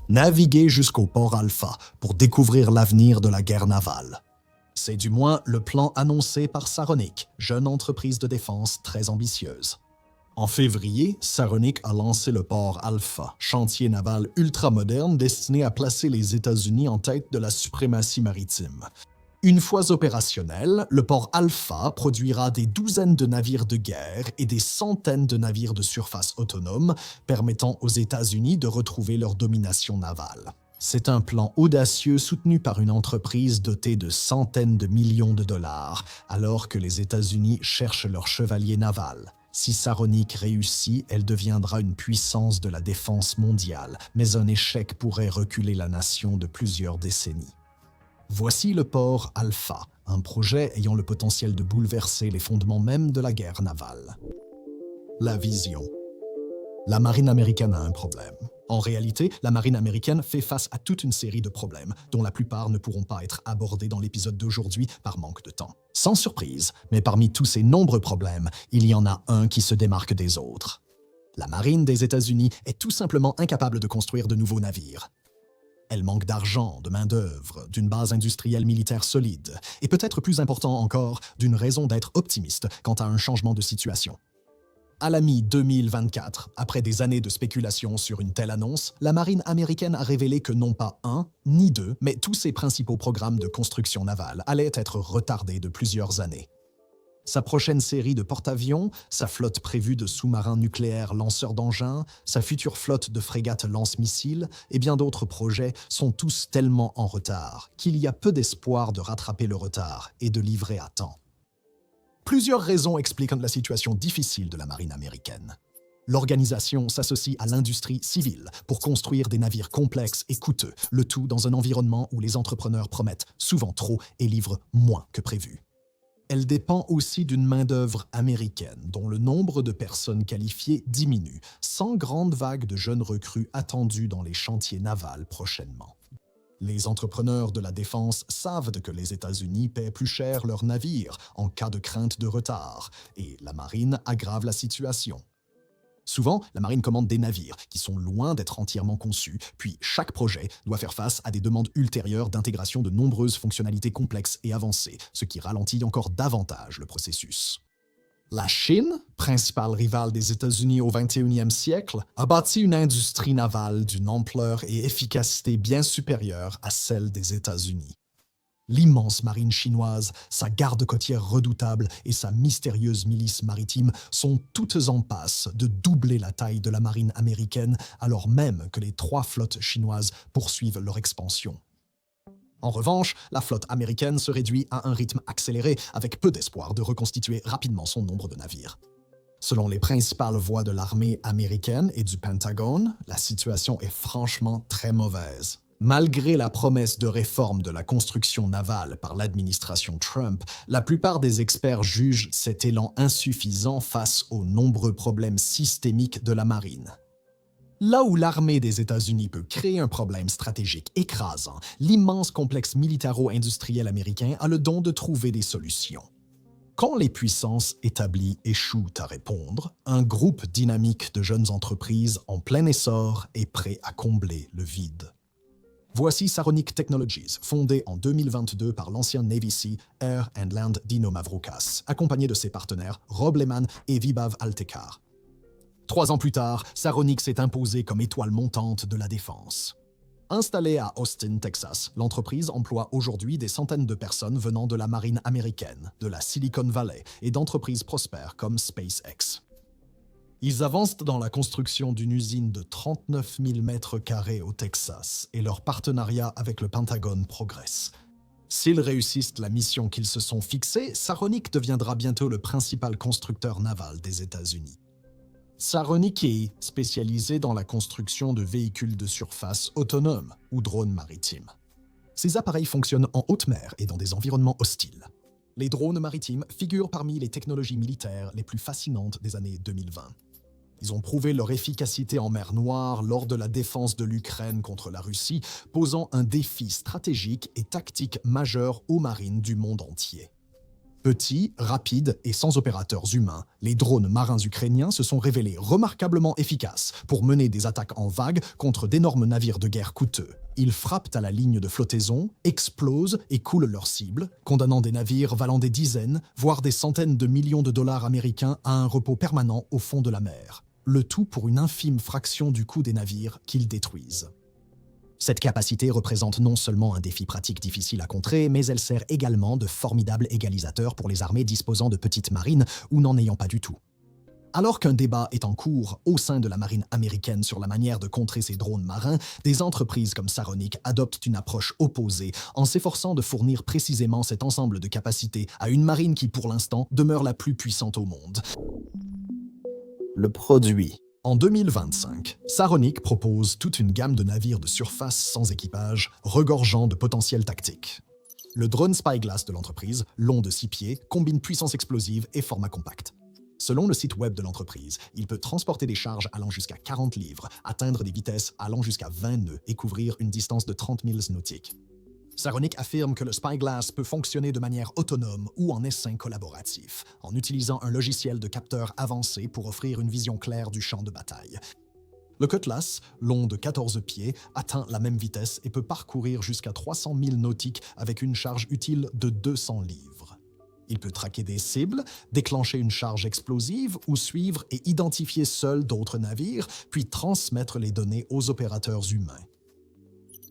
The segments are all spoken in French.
Naviguer jusqu'au port Alpha pour découvrir l'avenir de la guerre navale. C'est du moins le plan annoncé par Saronic, jeune entreprise de défense très ambitieuse. En février, Saronic a lancé le port Alpha, chantier naval ultramoderne destiné à placer les États-Unis en tête de la suprématie maritime. Une fois opérationnel, le port Alpha produira des douzaines de navires de guerre et des centaines de navires de surface autonomes, permettant aux États-Unis de retrouver leur domination navale. C'est un plan audacieux soutenu par une entreprise dotée de centaines de millions de dollars, alors que les États-Unis cherchent leur chevalier naval. Si Saronic réussit, elle deviendra une puissance de la défense mondiale, mais un échec pourrait reculer la nation de plusieurs décennies. Voici le port Alpha, un projet ayant le potentiel de bouleverser les fondements même de la guerre navale. La vision. La marine américaine a un problème. En réalité, la marine américaine fait face à toute une série de problèmes, dont la plupart ne pourront pas être abordés dans l'épisode d'aujourd'hui par manque de temps. Sans surprise, mais parmi tous ces nombreux problèmes, il y en a un qui se démarque des autres. La marine des États-Unis est tout simplement incapable de construire de nouveaux navires. Elle manque d'argent, de main-d'œuvre, d'une base industrielle militaire solide, et peut-être plus important encore, d'une raison d'être optimiste quant à un changement de situation. À la mi-2024, après des années de spéculation sur une telle annonce, la marine américaine a révélé que non pas un, ni deux, mais tous ses principaux programmes de construction navale allaient être retardés de plusieurs années. Sa prochaine série de porte-avions, sa flotte prévue de sous-marins nucléaires lanceurs d'engins, sa future flotte de frégates lance-missiles et bien d'autres projets sont tous tellement en retard qu'il y a peu d'espoir de rattraper le retard et de livrer à temps. Plusieurs raisons expliquent la situation difficile de la marine américaine. L'organisation s'associe à l'industrie civile pour construire des navires complexes et coûteux, le tout dans un environnement où les entrepreneurs promettent souvent trop et livrent moins que prévu. Elle dépend aussi d'une main-d'œuvre américaine dont le nombre de personnes qualifiées diminue, sans grande vague de jeunes recrues attendues dans les chantiers navals prochainement. Les entrepreneurs de la défense savent que les États-Unis paient plus cher leurs navires en cas de crainte de retard, et la marine aggrave la situation. Souvent, la marine commande des navires qui sont loin d'être entièrement conçus, puis chaque projet doit faire face à des demandes ultérieures d'intégration de nombreuses fonctionnalités complexes et avancées, ce qui ralentit encore davantage le processus. La Chine, principale rivale des États-Unis au XXIe siècle, a bâti une industrie navale d'une ampleur et efficacité bien supérieure à celle des États-Unis. L'immense marine chinoise, sa garde côtière redoutable et sa mystérieuse milice maritime sont toutes en passe de doubler la taille de la marine américaine alors même que les 3 flottes chinoises poursuivent leur expansion. En revanche, la flotte américaine se réduit à un rythme accéléré avec peu d'espoir de reconstituer rapidement son nombre de navires. Selon les principales voix de l'armée américaine et du Pentagone, la situation est franchement très mauvaise. Malgré la promesse de réforme de la construction navale par l'administration Trump, la plupart des experts jugent cet élan insuffisant face aux nombreux problèmes systémiques de la marine. Là où l'armée des États-Unis peut créer un problème stratégique écrasant, l'immense complexe militaro-industriel américain a le don de trouver des solutions. Quand les puissances établies échouent à répondre, un groupe dynamique de jeunes entreprises en plein essor est prêt à combler le vide. Voici Saronic Technologies, fondée en 2022 par l'ancien Navy Sea, Air and Land Dino Mavroukas, accompagné de ses partenaires Rob Lehman et Vibav Altekar. 3 ans plus tard, Saronic s'est imposée comme étoile montante de la défense. Installée à Austin, Texas, l'entreprise emploie aujourd'hui des centaines de personnes venant de la marine américaine, de la Silicon Valley et d'entreprises prospères comme SpaceX. Ils avancent dans la construction d'une usine de 39 000 mètres carrés au Texas et leur partenariat avec le Pentagone progresse. S'ils réussissent la mission qu'ils se sont fixée, Saronic deviendra bientôt le principal constructeur naval des États-Unis. Saronic est spécialisé dans la construction de véhicules de surface autonomes ou drones maritimes. Ces appareils fonctionnent en haute mer et dans des environnements hostiles. Les drones maritimes figurent parmi les technologies militaires les plus fascinantes des années 2020. Ils ont prouvé leur efficacité en mer Noire lors de la défense de l'Ukraine contre la Russie, posant un défi stratégique et tactique majeur aux marines du monde entier. Petits, rapides et sans opérateurs humains, les drones marins ukrainiens se sont révélés remarquablement efficaces pour mener des attaques en vague contre d'énormes navires de guerre coûteux. Ils frappent à la ligne de flottaison, explosent et coulent leurs cibles, condamnant des navires valant des dizaines, voire des centaines de millions de dollars américains à un repos permanent au fond de la mer. Le tout pour une infime fraction du coût des navires qu'ils détruisent. Cette capacité représente non seulement un défi pratique difficile à contrer, mais elle sert également de formidable égalisateur pour les armées disposant de petites marines ou n'en ayant pas du tout. Alors qu'un débat est en cours au sein de la marine américaine sur la manière de contrer ces drones marins, des entreprises comme Saronic adoptent une approche opposée en s'efforçant de fournir précisément cet ensemble de capacités à une marine qui, pour l'instant, demeure la plus puissante au monde. Le produit. En 2025, Saronic propose toute une gamme de navires de surface sans équipage, regorgeant de potentiel tactique. Le drone Spyglass de l'entreprise, long de 6 pieds, combine puissance explosive et format compact. Selon le site web de l'entreprise, il peut transporter des charges allant jusqu'à 40 livres, atteindre des vitesses allant jusqu'à 20 nœuds et couvrir une distance de 30 milles nautiques. Saronic affirme que le Spyglass peut fonctionner de manière autonome ou en essaim collaboratif, en utilisant un logiciel de capteur avancé pour offrir une vision claire du champ de bataille. Le Cutlass, long de 14 pieds, atteint la même vitesse et peut parcourir jusqu'à 300 milles nautiques avec une charge utile de 200 livres. Il peut traquer des cibles, déclencher une charge explosive ou suivre et identifier seul d'autres navires, puis transmettre les données aux opérateurs humains.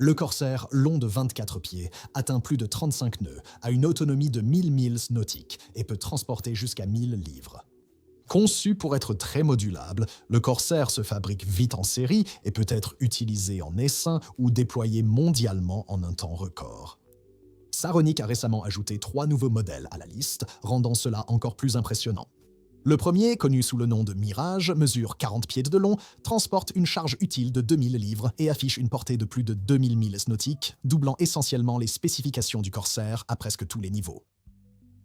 Le Corsair, long de 24 pieds, atteint plus de 35 nœuds, a une autonomie de 1000 milles nautiques et peut transporter jusqu'à 1000 livres. Conçu pour être très modulable, le Corsair se fabrique vite en série et peut être utilisé en essaim ou déployé mondialement en un temps record. Saronic a récemment ajouté 3 nouveaux modèles à la liste, rendant cela encore plus impressionnant. Le premier, connu sous le nom de Mirage, mesure 40 pieds de long, transporte une charge utile de 2000 livres et affiche une portée de plus de 2000 milles nautiques, doublant essentiellement les spécifications du Corsair à presque tous les niveaux.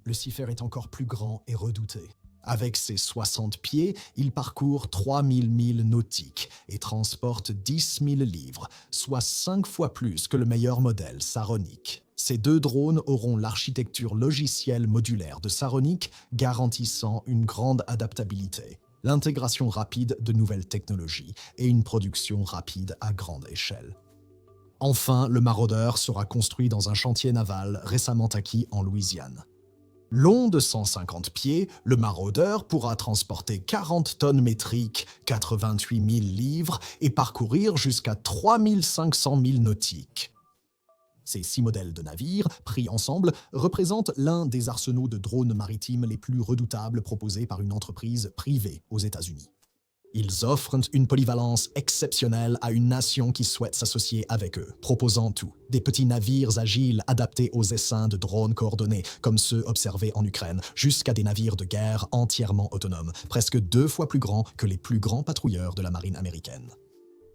Le Cipher est encore plus grand et redouté. Avec ses 60 pieds, il parcourt 3000 milles nautiques et transporte 10 000 livres, soit 5 fois plus que le meilleur modèle Saronic. Ces 2 drones auront l'architecture logicielle modulaire de Saronic, garantissant une grande adaptabilité, l'intégration rapide de nouvelles technologies et une production rapide à grande échelle. Enfin, le Marauder sera construit dans un chantier naval récemment acquis en Louisiane. Long de 150 pieds, le Marauder pourra transporter 40 tonnes métriques, 88 000 livres et parcourir jusqu'à 3500 milles nautiques. Ces 6 modèles de navires, pris ensemble, représentent l'un des arsenaux de drones maritimes les plus redoutables proposés par une entreprise privée aux États-Unis. Ils offrent une polyvalence exceptionnelle à une nation qui souhaite s'associer avec eux, proposant tout. Des petits navires agiles adaptés aux essaims de drones coordonnés, comme ceux observés en Ukraine, jusqu'à des navires de guerre entièrement autonomes, presque 2 fois plus grands que les plus grands patrouilleurs de la marine américaine.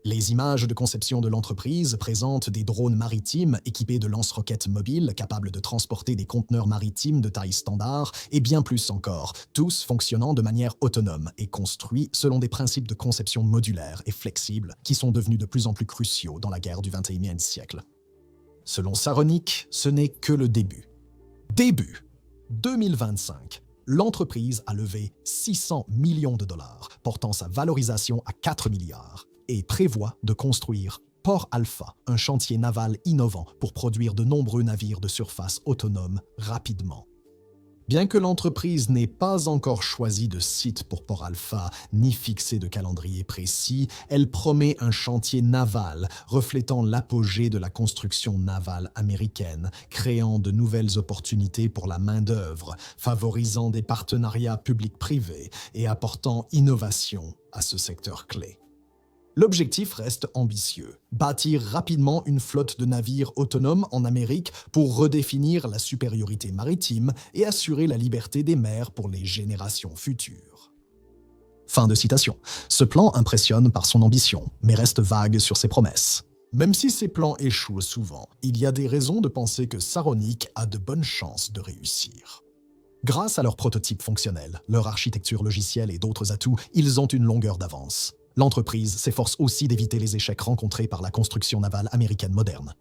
Les images de conception de l'entreprise présentent des drones maritimes équipés de lance-roquettes mobiles capables de transporter des conteneurs maritimes de taille standard et bien plus encore, tous fonctionnant de manière autonome et construits selon des principes de conception modulaire et flexibles qui sont devenus de plus en plus cruciaux dans la guerre du XXIe siècle. Selon Saronic, ce n'est que le début. Début 2025. L'entreprise a levé 600 millions de dollars, portant sa valorisation à 4 milliards. Et prévoit de construire Port Alpha, un chantier naval innovant pour produire de nombreux navires de surface autonomes rapidement. Bien que l'entreprise n'ait pas encore choisi de site pour Port Alpha, ni fixé de calendrier précis, elle promet un chantier naval reflétant l'apogée de la construction navale américaine, créant de nouvelles opportunités pour la main-d'œuvre, favorisant des partenariats publics-privés et apportant innovation à ce secteur clé. L'objectif reste ambitieux, bâtir rapidement une flotte de navires autonomes en Amérique pour redéfinir la supériorité maritime et assurer la liberté des mers pour les générations futures. Fin de citation. Ce plan impressionne par son ambition, mais reste vague sur ses promesses. Même si ces plans échouent souvent, il y a des raisons de penser que Saronic a de bonnes chances de réussir. Grâce à leur prototype fonctionnel, leur architecture logicielle et d'autres atouts, ils ont une longueur d'avance. L'entreprise s'efforce aussi d'éviter les échecs rencontrés par la construction navale américaine moderne.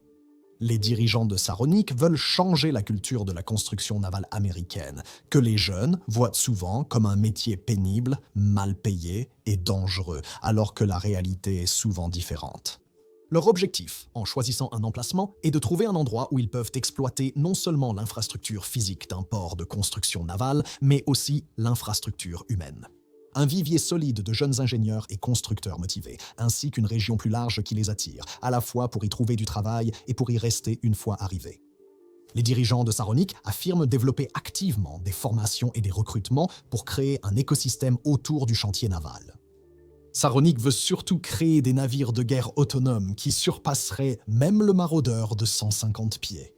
Les dirigeants de Saronic veulent changer la culture de la construction navale américaine, que les jeunes voient souvent comme un métier pénible, mal payé et dangereux, alors que la réalité est souvent différente. Leur objectif, en choisissant un emplacement, est de trouver un endroit où ils peuvent exploiter non seulement l'infrastructure physique d'un port de construction navale, mais aussi l'infrastructure humaine. Un vivier solide de jeunes ingénieurs et constructeurs motivés, ainsi qu'une région plus large qui les attire, à la fois pour y trouver du travail et pour y rester une fois arrivés. Les dirigeants de Saronic affirment développer activement des formations et des recrutements pour créer un écosystème autour du chantier naval. Saronic veut surtout créer des navires de guerre autonomes qui surpasseraient même le maraudeur de 150 pieds.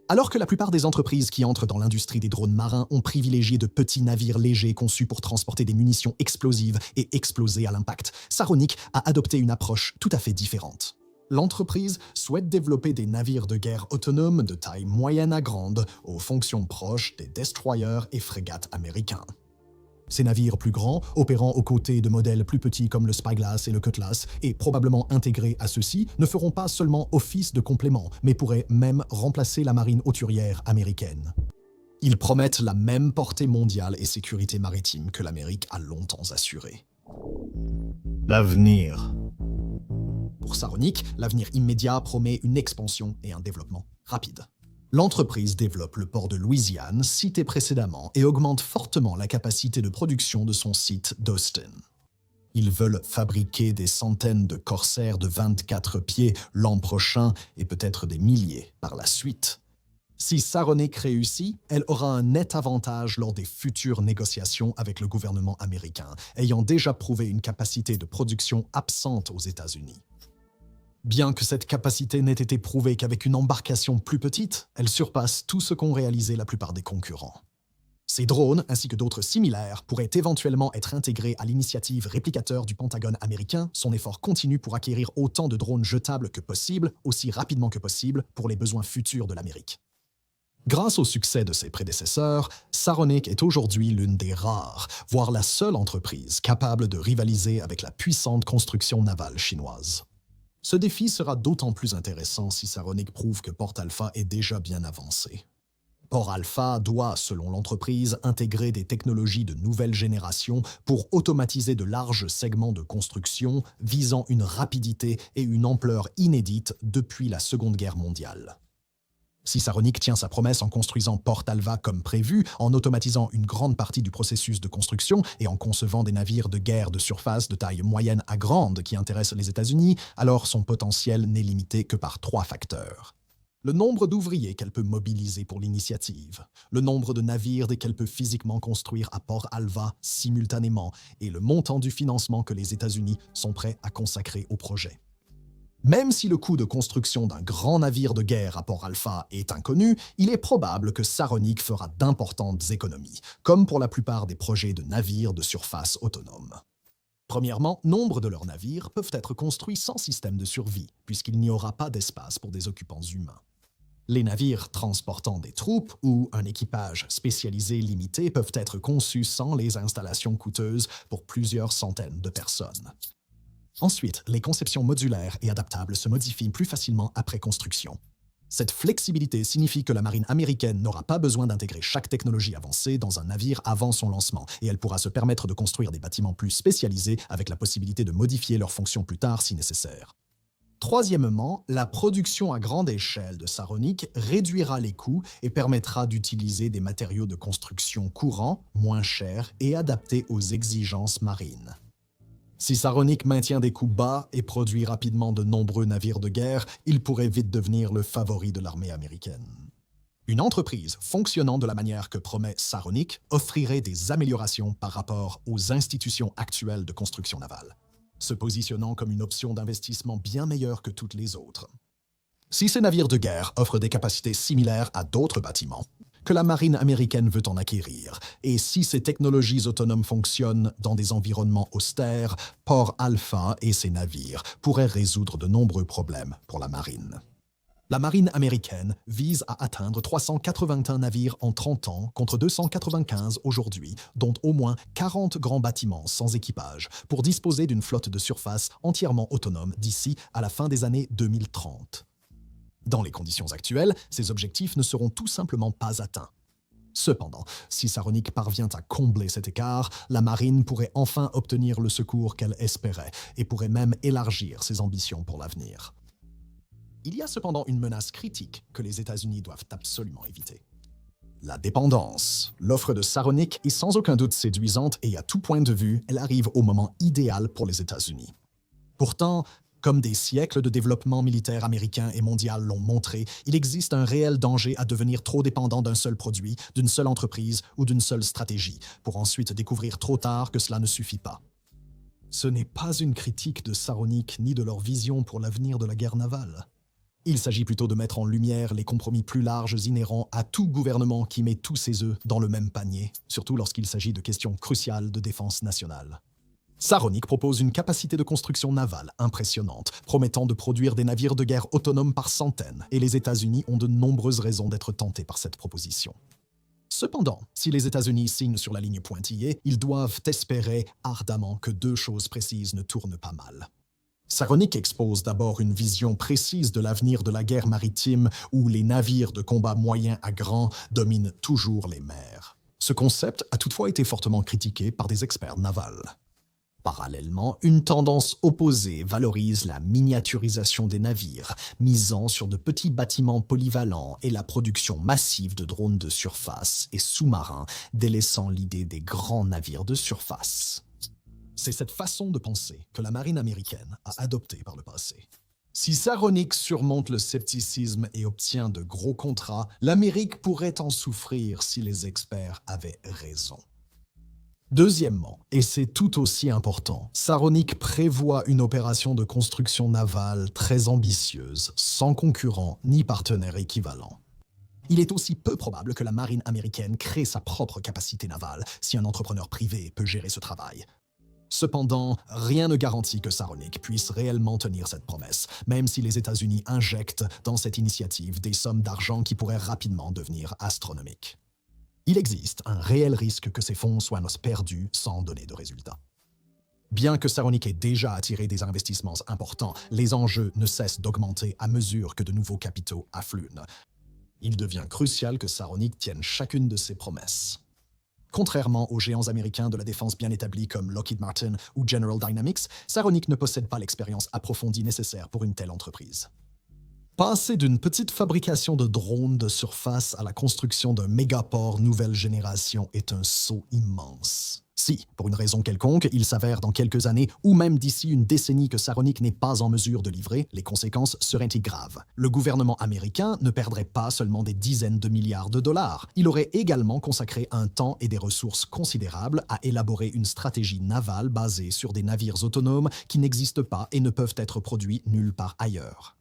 Alors que la plupart des entreprises qui entrent dans l'industrie des drones marins ont privilégié de petits navires légers conçus pour transporter des munitions explosives et exploser à l'impact, Saronic a adopté une approche tout à fait différente. L'entreprise souhaite développer des navires de guerre autonomes de taille moyenne à grande, aux fonctions proches des destroyers et frégates américains. Ces navires plus grands, opérant aux côtés de modèles plus petits comme le Spyglass et le Cutlass, et probablement intégrés à ceux-ci, ne feront pas seulement office de complément, mais pourraient même remplacer la marine hauturière américaine. Ils promettent la même portée mondiale et sécurité maritime que l'Amérique a longtemps assurée. L'avenir. Pour Saronic, l'avenir immédiat promet une expansion et un développement rapide. L'entreprise développe le port de Louisiane, cité précédemment, et augmente fortement la capacité de production de son site d'Austin. Ils veulent fabriquer des centaines de corsaires de 24 pieds l'an prochain et peut-être des milliers par la suite. Si Saronic réussit, elle aura un net avantage lors des futures négociations avec le gouvernement américain, ayant déjà prouvé une capacité de production absente aux États-Unis. Bien que cette capacité n'ait été prouvée qu'avec une embarcation plus petite, elle surpasse tout ce qu'ont réalisé la plupart des concurrents. Ces drones, ainsi que d'autres similaires, pourraient éventuellement être intégrés à l'initiative réplicateur du Pentagone américain, son effort continu pour acquérir autant de drones jetables que possible, aussi rapidement que possible, pour les besoins futurs de l'Amérique. Grâce au succès de ses prédécesseurs, Saronic est aujourd'hui l'une des rares, voire la seule entreprise capable de rivaliser avec la puissante construction navale chinoise. Ce défi sera d'autant plus intéressant si Saronic prouve que Port Alpha est déjà bien avancé. Port Alpha doit, selon l'entreprise, intégrer des technologies de nouvelle génération pour automatiser de larges segments de construction visant une rapidité et une ampleur inédites depuis la Seconde Guerre mondiale. Si Saronic tient sa promesse en construisant Port Alpha comme prévu, en automatisant une grande partie du processus de construction et en concevant des navires de guerre de surface de taille moyenne à grande qui intéressent les États-Unis, alors son potentiel n'est limité que par 3 facteurs. Le nombre d'ouvriers qu'elle peut mobiliser pour l'initiative, le nombre de navires qu'elle peut physiquement construire à Port Alpha simultanément et le montant du financement que les États-Unis sont prêts à consacrer au projet. Même si le coût de construction d'un grand navire de guerre à Port Alpha est inconnu, il est probable que Saronic fera d'importantes économies, comme pour la plupart des projets de navires de surface autonomes. Premièrement, nombre de leurs navires peuvent être construits sans système de survie, puisqu'il n'y aura pas d'espace pour des occupants humains. Les navires transportant des troupes ou un équipage spécialisé limité peuvent être conçus sans les installations coûteuses pour plusieurs centaines de personnes. Ensuite, les conceptions modulaires et adaptables se modifient plus facilement après construction. Cette flexibilité signifie que la marine américaine n'aura pas besoin d'intégrer chaque technologie avancée dans un navire avant son lancement, et elle pourra se permettre de construire des bâtiments plus spécialisés avec la possibilité de modifier leurs fonctions plus tard si nécessaire. Troisièmement, la production à grande échelle de Saronic réduira les coûts et permettra d'utiliser des matériaux de construction courants, moins chers et adaptés aux exigences marines. Si Saronic maintient des coûts bas et produit rapidement de nombreux navires de guerre, il pourrait vite devenir le favori de l'armée américaine. Une entreprise fonctionnant de la manière que promet Saronic offrirait des améliorations par rapport aux institutions actuelles de construction navale, se positionnant comme une option d'investissement bien meilleure que toutes les autres. Si ces navires de guerre offrent des capacités similaires à d'autres bâtiments, que la marine américaine veut en acquérir, et si ces technologies autonomes fonctionnent dans des environnements austères, Port Alpha et ses navires pourraient résoudre de nombreux problèmes pour la marine. La marine américaine vise à atteindre 381 navires en 30 ans contre 295 aujourd'hui, dont au moins 40 grands bâtiments sans équipage, pour disposer d'une flotte de surface entièrement autonome d'ici à la fin des années 2030. Dans les conditions actuelles, ces objectifs ne seront tout simplement pas atteints. Cependant, si Saronic parvient à combler cet écart, la marine pourrait enfin obtenir le secours qu'elle espérait et pourrait même élargir ses ambitions pour l'avenir. Il y a cependant une menace critique que les États-Unis doivent absolument éviter. La dépendance. L'offre de Saronic est sans aucun doute séduisante et à tout point de vue, elle arrive au moment idéal pour les États-Unis. Pourtant, comme des siècles de développement militaire américain et mondial l'ont montré, il existe un réel danger à devenir trop dépendant d'un seul produit, d'une seule entreprise ou d'une seule stratégie, pour ensuite découvrir trop tard que cela ne suffit pas. Ce n'est pas une critique de Saronic ni de leur vision pour l'avenir de la guerre navale. Il s'agit plutôt de mettre en lumière les compromis plus larges inhérents à tout gouvernement qui met tous ses œufs dans le même panier, surtout lorsqu'il s'agit de questions cruciales de défense nationale. Saronic propose une capacité de construction navale impressionnante, promettant de produire des navires de guerre autonomes par centaines, et les États-Unis ont de nombreuses raisons d'être tentés par cette proposition. Cependant, si les États-Unis signent sur la ligne pointillée, ils doivent espérer ardemment que deux choses précises ne tournent pas mal. Saronic expose d'abord une vision précise de l'avenir de la guerre maritime où les navires de combat moyen à grand dominent toujours les mers. Ce concept a toutefois été fortement critiqué par des experts navals. Parallèlement, une tendance opposée valorise la miniaturisation des navires, misant sur de petits bâtiments polyvalents et la production massive de drones de surface et sous-marins, délaissant l'idée des grands navires de surface. C'est cette façon de penser que la marine américaine a adoptée par le passé. Si Saronic surmonte le scepticisme et obtient de gros contrats, l'Amérique pourrait en souffrir si les experts avaient raison. Deuxièmement, et c'est tout aussi important, Saronic prévoit une opération de construction navale très ambitieuse, sans concurrent ni partenaire équivalent. Il est aussi peu probable que la marine américaine crée sa propre capacité navale si un entrepreneur privé peut gérer ce travail. Cependant, rien ne garantit que Saronic puisse réellement tenir cette promesse, même si les États-Unis injectent dans cette initiative des sommes d'argent qui pourraient rapidement devenir astronomiques. Il existe un réel risque que ces fonds soient perdus sans donner de résultats. Bien que Saronic ait déjà attiré des investissements importants, les enjeux ne cessent d'augmenter à mesure que de nouveaux capitaux affluent. Il devient crucial que Saronic tienne chacune de ses promesses. Contrairement aux géants américains de la défense bien établis comme Lockheed Martin ou General Dynamics, Saronic ne possède pas l'expérience approfondie nécessaire pour une telle entreprise. Passer d'une petite fabrication de drones de surface à la construction d'un mégaport nouvelle génération est un saut immense. Si, pour une raison quelconque, il s'avère dans quelques années ou même d'ici une décennie que Saronic n'est pas en mesure de livrer, les conséquences seraient graves. Le gouvernement américain ne perdrait pas seulement des dizaines de milliards de dollars. Il aurait également consacré un temps et des ressources considérables à élaborer une stratégie navale basée sur des navires autonomes qui n'existent pas et ne peuvent être produits nulle part ailleurs.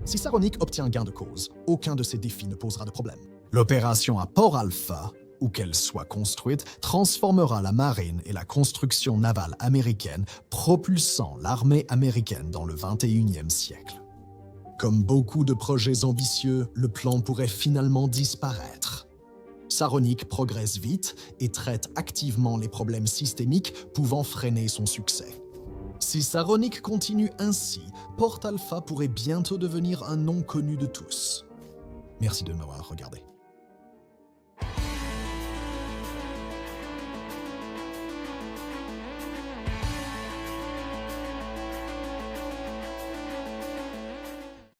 Si Saronic obtient gain de cause, aucun de ces défis ne posera de problème. L'opération à Port Alpha, où qu'elle soit construite, transformera la marine et la construction navale américaine, propulsant l'armée américaine dans le XXIe siècle. Comme beaucoup de projets ambitieux, le plan pourrait finalement disparaître. Saronic progresse vite et traite activement les problèmes systémiques pouvant freiner son succès. Si Saronic continue ainsi, Port Alpha pourrait bientôt devenir un nom connu de tous. Merci de m'avoir regardé.